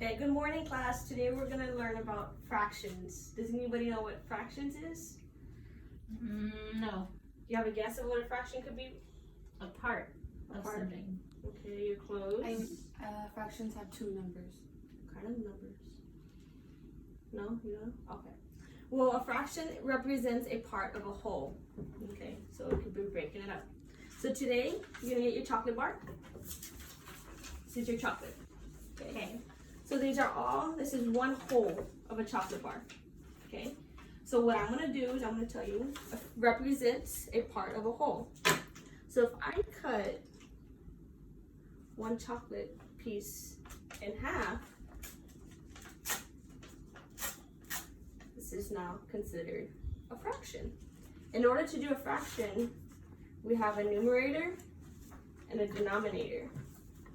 Okay, good morning class. Today we're going to learn about fractions. Does anybody know what fractions is? No. Do you have a guess of what a fraction could be? A part of something. Okay, you're close. Fractions have two numbers. What kind of numbers? No, you don't? Okay. Well, a fraction represents a part of a whole. Okay, so it could be breaking it up. So today, you're going to get your chocolate bar. This is your chocolate. Okay. So this is one whole of a chocolate bar. Okay. So what I'm going to do is I'm going to tell you represents a part of a whole. So if I cut one chocolate piece in half, this is now considered a fraction. In order to do a fraction, we have a numerator and a denominator.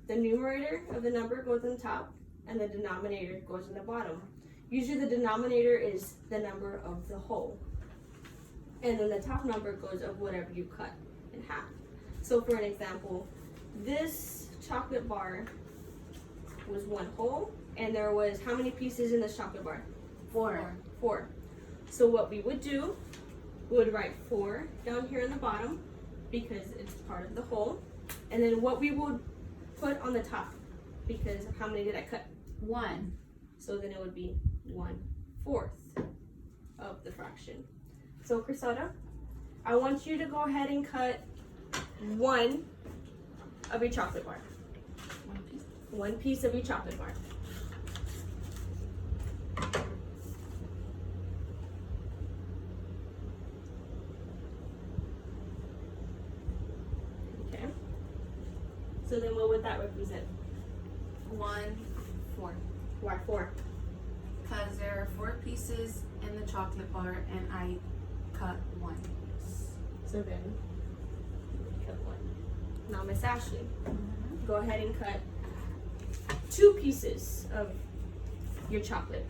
The numerator of the number goes on top and the denominator goes on the bottom. Usually the denominator is the number of the whole. And then the top number goes of whatever you cut in half. So for an example, this chocolate bar was one whole, and there was how many pieces in this chocolate bar? Four. So what we would do, we would write 4 down here in the bottom because it's part of the whole. And then what we would put on the top, because how many did I cut? 1. So then it would be 1/4 of the fraction. So Crisada, I want you to go ahead and cut 1 of your chocolate bar. 1 piece. 1 piece of your chocolate bar. Okay. So then what would that represent? 1/4. Why 4? Because there are 4 pieces in the chocolate bar and I cut 1. So then cut 1. Now Miss Ashley, go ahead and cut 2 pieces of your chocolate.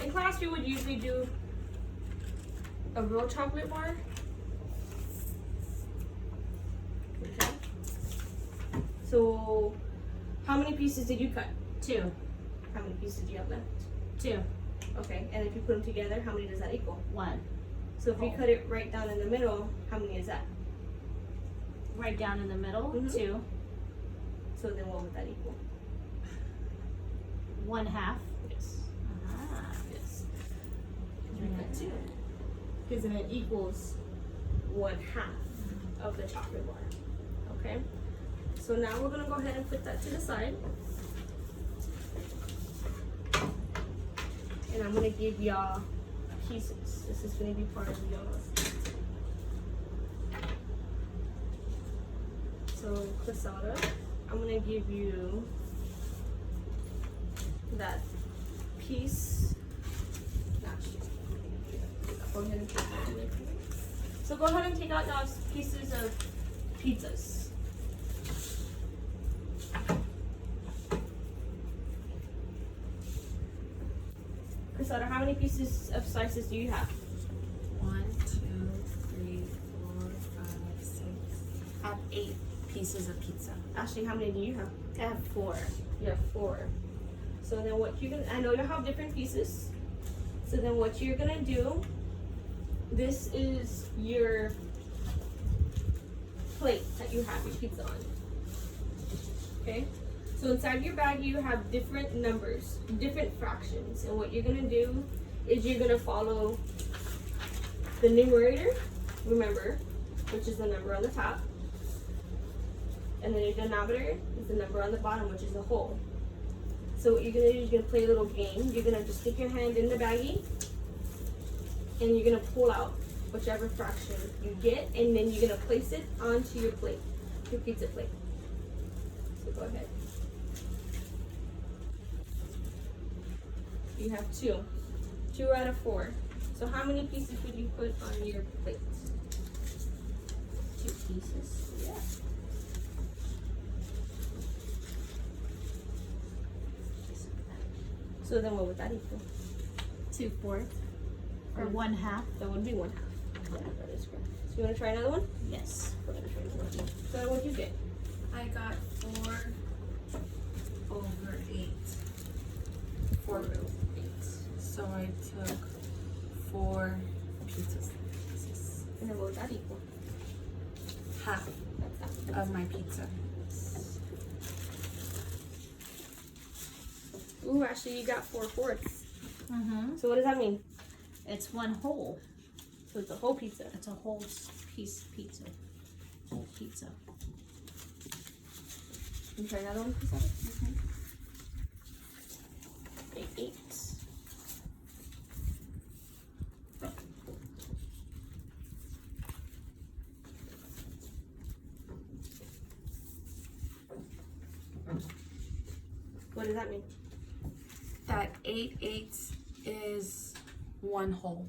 In class, you would usually do a real chocolate bar. Okay. So, how many pieces did you cut? 2. How many pieces do you have left? 2. Okay, and if you put them together, how many does that equal? 1. So if you cut it right down in the middle, how many is that? Right down in the middle. Mhm. 2. So then what would that equal? 1/2. Yes. Yes. You cut 2. Because then it equals 1/2 of the chocolate bar. Okay? So now we're going to go ahead and put that to the side. And I'm going to give y'all pieces. This is going to be part of y'all's. So, Crisada, I'm going to give you that piece. Go ahead and take that away from me. So go ahead and take out y'all's pieces of pizzas. Crisada, how many pieces of slices do you have? 1, 2, 3, 4, 5, 6. I have 8 pieces of pizza. Ashley, how many do you have? I have 4. You have 4. So then what you're gonna, I know you have different pieces. So then what you're gonna do, this is your plate that you have your pizza on. Okay? So inside your bag you have different numbers, different fractions. And what you're gonna do is you're gonna follow the numerator, remember, which is the number on the top. And then your denominator is the number on the bottom, which is the whole. So what you're gonna do is you're gonna play a little game. You're gonna just stick your hand in the baggie and you're gonna pull out whichever fraction you get, and then you're gonna place it onto your plate, your pizza plate. So go ahead. You have 2. 2 out of 4. So how many pieces would you put on your plate? 2 pieces. Yeah. So then what would that equal? 2/4. Or 1/2. That would be 1/2. Yeah, that is correct. So you want to try another one? Yes. Go ahead and try another one. So what'd you get? I got 4/8. I took 4 pieces. And then what would that equal? Half That's that. of my pizza. Ooh, actually, you got 4/4. Mm-hmm. So what does that mean? It's one whole. So it's a whole pizza. It's a whole piece pizza. Whole pizza. Can you try another one, please? Mm-hmm. 8/8. What does that mean? That 8/8 is 1 whole.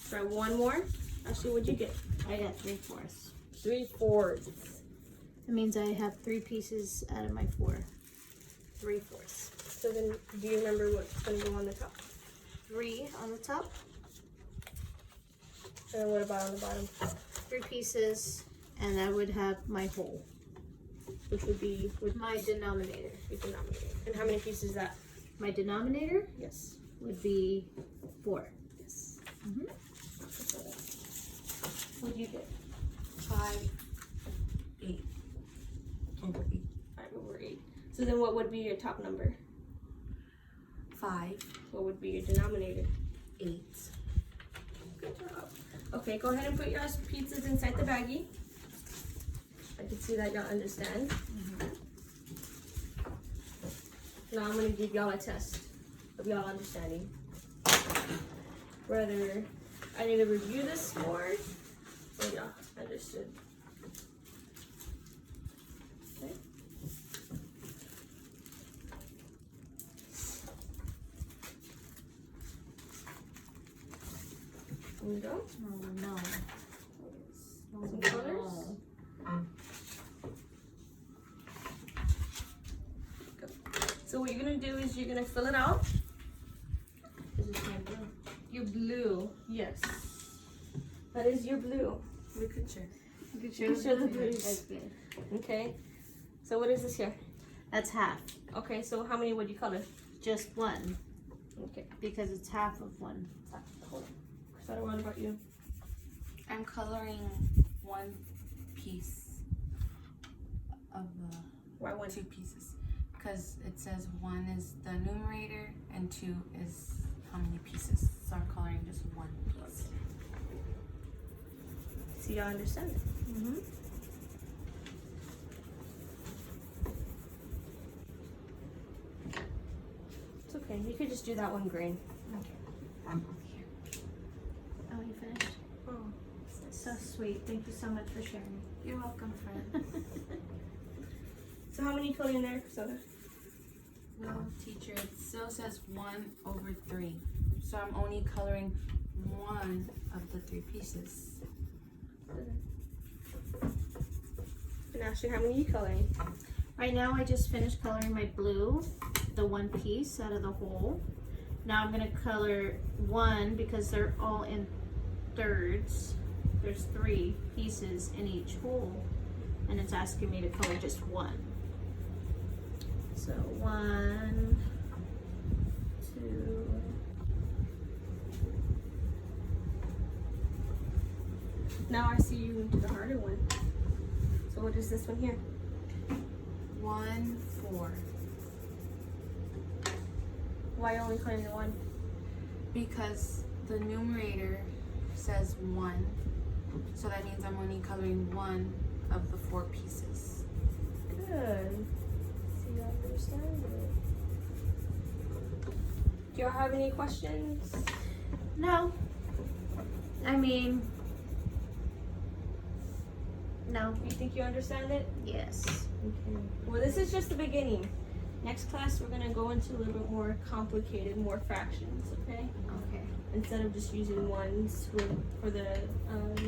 Try one more. Actually, what'd you get? I got 3/4. 3/4. It means I have 3 pieces out of my 4. 3/4. So then, do you remember what's gonna go on the top? 3 on the top, And what about on the bottom? 3 pieces, and I would have my whole, Which would be with my denominator. the denominator. And how many pieces is that? My denominator Yes. would be 4. Yes. Mhm. What'd you get? 5, 8. Over 8. 5/8. So then, what would be your top number? 5, What would be your denominator? 8. Good job. Okay, go ahead and put your pizzas inside the baggie. I can see that y'all understand. Now I'm gonna give y'all a test of y'all understanding. Whether I need to review this more or y'all understood. Okay. Here we go. Oh no. Some colors. So what you're gonna do is you're gonna fill it out. This is my blue. Your blue, yes. That is your blue. We could share. You could You show the blues. That's good. Okay. So what is this here? That's half. Okay, so how many would you color? Just 1, Okay. because it's half of 1. Hold on. Crystal, what about you? I'm coloring 1 piece of Why one? 2 pieces. Because it says 1 is the numerator and 2 is how many pieces. So I'm coloring just 1 piece. So y'all understand it? Mm-hmm. It's okay. You could just do that one grain. I'm here. Oh, you finished? Oh. So sweet. Thank you so much for sharing. You're welcome, friend. So how many color in there, Soda? Well, teacher, it still says 1/3. So I'm only coloring 1 of the 3 pieces. And Ashley, how many are you coloring? Right now, I just finished coloring my blue, the 1 piece out of the whole. Now I'm gonna color 1 because they're all in thirds. There's 3 pieces in each whole, and it's asking me to color just 1. So 1, 2. Now I see you into the harder one. So what is this one here? 1, 4. Why only coloring 1? Because the numerator says 1. So that means I'm only coloring 1 of the 4 pieces. Good. See, y'all understand it. Do y'all have any questions? No. I mean, no. You think you understand it? Yes. Okay. Well, this is just the beginning. Next class, we're gonna go into a little bit more complicated, more fractions, okay? Okay. Instead of just using ones for the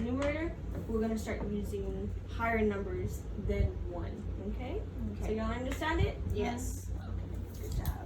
numerator, we're gonna start using higher numbers than 1, okay? So Okay. y'all understand it? Yes. Okay, good job.